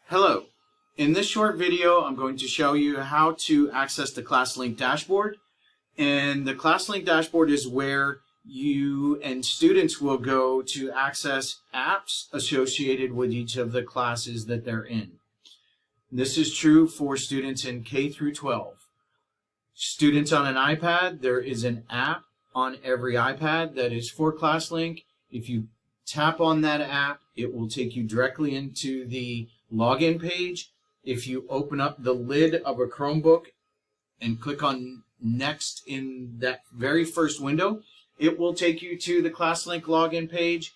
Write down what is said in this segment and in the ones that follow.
Hello. In this short video, I'm going to show you how to access the Classlink dashboard. And the Classlink dashboard is where you and students will go to access apps associated with each of the classes that they're in. This is true for students in K through 12. Students on an iPad, there is an app on every iPad that is for Classlink. If you tap on that app, it will take you directly into the login page. If you open up the lid of a Chromebook and click on Next in that very first window, it will take you to the Classlink login page.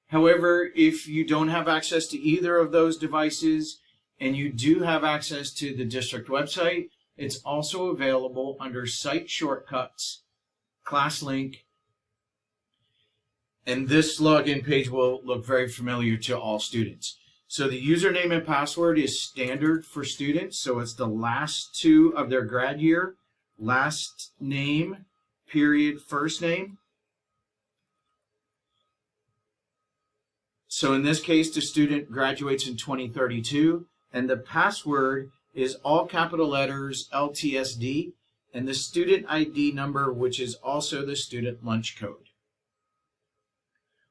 However, if you don't have access to either of those devices and you do have access to the district website, it's also available under Site Shortcuts, Classlink, and this login page will look very familiar to all students. So the username and password is standard for students, so it's the last two of their grad year, last name, period, first name. So in this case, the student graduates in 2032, and the password is all capital letters LTSD, and the student ID number, which is also the student lunch code.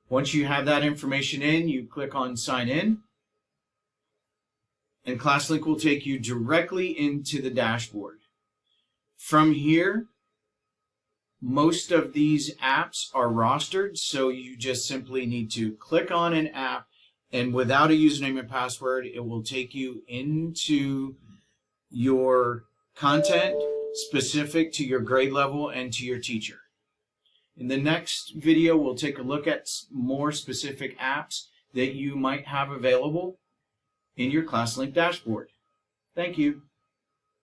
Once you have that information in, you click on Sign In, and Classlink will take you directly into the dashboard. From here, most of these apps are rostered, so you just simply need to click on an app, and without a username and password, it will take you into your content specific to your grade level and to your teacher. In the next video, we'll take a look at more specific apps that you might have available in your Classlink dashboard. Thank you.